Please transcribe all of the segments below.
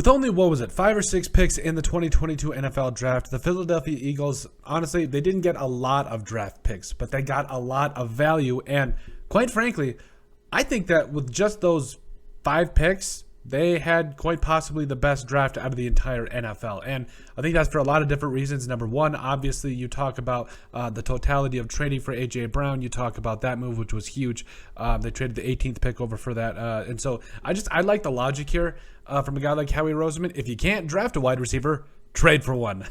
With only, what was it, 5 or 6 picks in the 2022 NFL draft, the Philadelphia Eagles, honestly, they didn't get a lot of draft picks, but they got a lot of value. And quite frankly, I think that with just those 5 picks, they had quite possibly the best draft out of the entire NFL. And I think that's for a lot of different reasons. Number one, obviously, you talk about the totality of trading for A.J. Brown. You talk about that move, which was huge. They traded the 18th pick over for that. And so I like the logic here from a guy like Howie Roseman. If you can't draft a wide receiver, trade for one.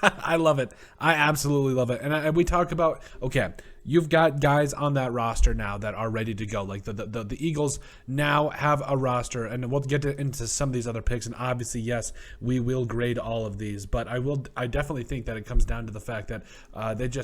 I love it. I absolutely love it. And we talk about, okay, you've got guys on that roster now that are ready to go. Like the Eagles now have a roster, and we'll get into some of these other picks. And obviously, yes, we will grade all of these, but I definitely think that it comes down to the fact that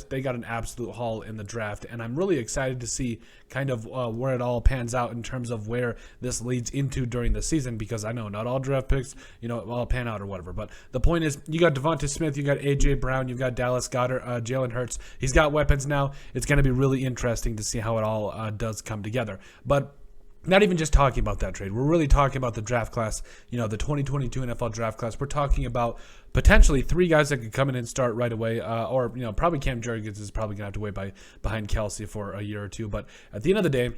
they got an absolute haul in the draft, and I'm really excited to see kind of where it all pans out in terms of where this leads into during the season, because I know not all draft picks, all pan out or whatever. But the point is, you got Devonta Smith, you got A.J. Brown, you've got Dallas Goedert, Jalen Hurts. He's got weapons now. It's going to be really interesting to see how it all does come together. But not even just talking about that trade. We're really talking about the draft class, the 2022 NFL draft class. We're talking about potentially 3 guys that could come in and start right away, or probably Cam Jurgens is probably going to have to wait behind Kelsey for a year or two. But at the end of the day,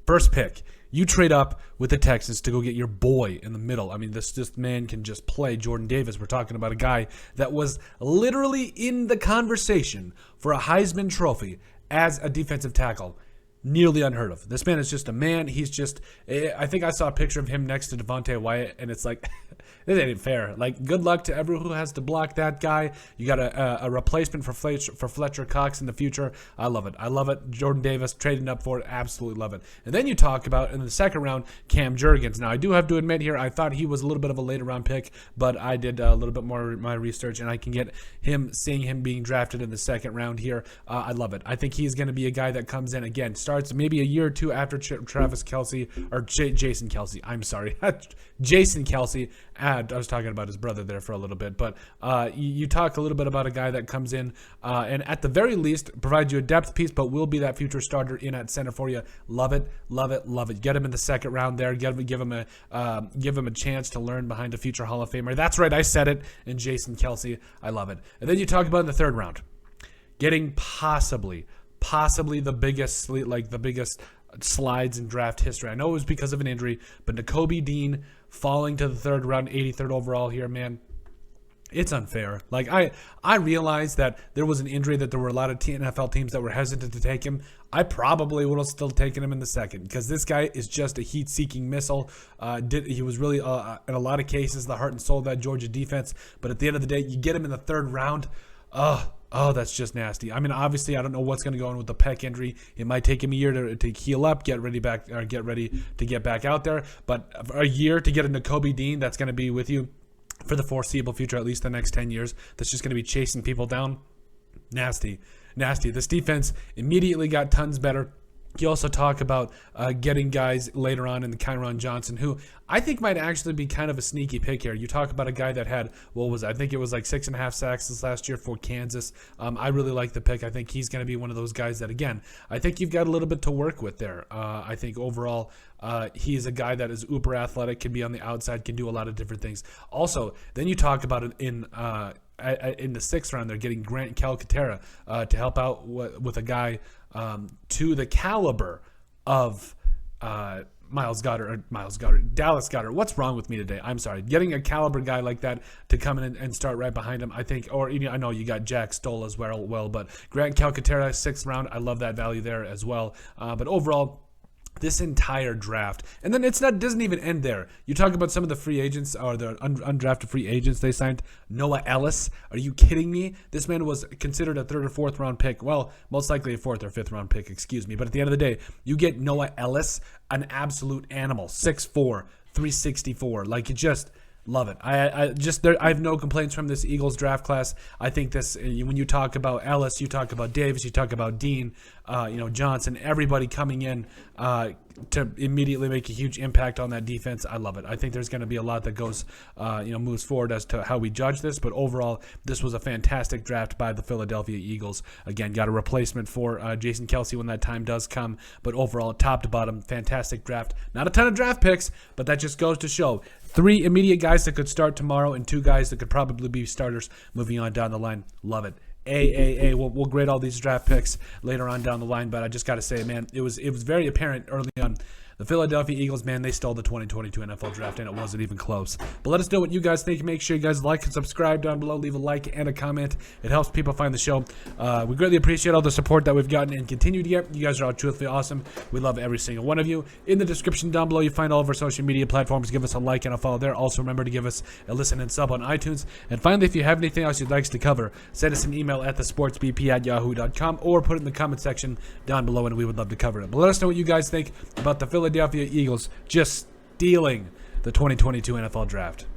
first pick, you trade up with the Texans to go get your boy in the middle. I mean, this man can just play. Jordan Davis. We're talking about a guy that was literally in the conversation for a Heisman Trophy as a defensive tackle. Nearly unheard of. This man is just a man. He's just, I think I saw a picture of him next to Devontae Wyatt, and it's like, this ain't fair. Like, good luck to everyone who has to block that guy. You got a replacement for Fletcher Cox in the future. I love it. I love it. Jordan Davis trading up for it. Absolutely love it. And then you talk about, in the second round, Cam Jurgens. Now, I do have to admit here, I thought he was a little bit of a later round pick, but I did a little bit more of my research, and I can get seeing him being drafted in the second round here. I love it. I think he's going to be a guy that comes in, again, starts maybe a year or two after Travis Kelce, or Jason Kelce. I'm sorry. Jason Kelce. I was talking about his brother there for a little bit, but you talk a little bit about a guy that comes in and at the very least provides you a depth piece, but will be that future starter in at center for you. Love it, love it, love it. Get him in the second round there. Give him a chance to learn behind a future Hall of Famer. That's right, I said it. And Jason Kelce, I love it. And then you talk about in the third round, getting possibly the biggest slides in draft history. I know it was because of an injury, but Nakobe Dean falling to the third round, 83rd overall here, man. It's unfair. Like, I realized that there was an injury, that there were a lot of NFL teams that were hesitant to take him. I probably would have still taken him in the second, because this guy is just a heat-seeking missile. He was really, in a lot of cases, the heart and soul of that Georgia defense. But at the end of the day, you get him in the third round. Oh, that's just nasty. I mean, obviously, I don't know what's going to go on with the pec injury. It might take him a year to heal up, get ready to get back out there. But a year to get a Nakobe Dean that's going to be with you for the foreseeable future, at least the next 10 years, that's just going to be chasing people down. Nasty. This defense immediately got tons better. You also talk about getting guys later on in the Kyron Johnson, who I think might actually be kind of a sneaky pick here. You talk about a guy that had, I think it was like 6.5 sacks this last year for Kansas. I really like the pick. I think he's going to be one of those guys that, again, I think you've got a little bit to work with there. I think overall he's a guy that is uber athletic, can be on the outside, can do a lot of different things. Also, then you talk about it in the sixth round, they're getting Grant Calcaterra to help out with a guy to the caliber of Dallas Goedert. What's wrong with me today? I'm sorry. Getting a caliber guy like that to come in and start right behind him, I think, or I know you got Jack Stoll as well, but Grant Calcaterra, 6th round, I love that value there as well. But overall, this entire draft, and then doesn't even end there. You talk about some of the free agents, or the undrafted free agents they signed. Noah Ellis, are you kidding me? This man was considered a 3rd or 4th round pick. Well, most likely a 4th or 5th round pick, excuse me. But at the end of the day, you get Noah Ellis, an absolute animal, 6'4", 364. Like, you just love it. I have no complaints from this Eagles draft class. I think this, when you talk about Ellis, you talk about Davis, you talk about Dean, Johnson, everybody coming in to immediately make a huge impact on that defense. I love it. I think there's going to be a lot that goes, moves forward as to how we judge this. But overall, this was a fantastic draft by the Philadelphia Eagles. Again, got a replacement for Jason Kelce when that time does come. But overall, top to bottom, fantastic draft. Not a ton of draft picks, but that just goes to show 3 immediate guys that could start tomorrow and 2 guys that could probably be starters moving on down the line. Love it. We'll grade all these draft picks later on down the line, but I just got to say, man, it was very apparent early on. The Philadelphia Eagles, man, they stole the 2022 NFL Draft, and it wasn't even close. But let us know what you guys think. Make sure you guys like and subscribe down below. Leave a like and a comment. It helps people find the show. We greatly appreciate all the support that we've gotten and continue to get. You guys are all truthfully awesome. We love every single one of you. In the description down below, you find all of our social media platforms. Give us a like and a follow there. Also, remember to give us a listen and sub on iTunes. And finally, if you have anything else you'd like us to cover, send us an email at thesportsbp@yahoo.com or put it in the comment section down below, and we would love to cover it. But let us know what you guys think about the Philadelphia Eagles just stealing the 2022 NFL Draft.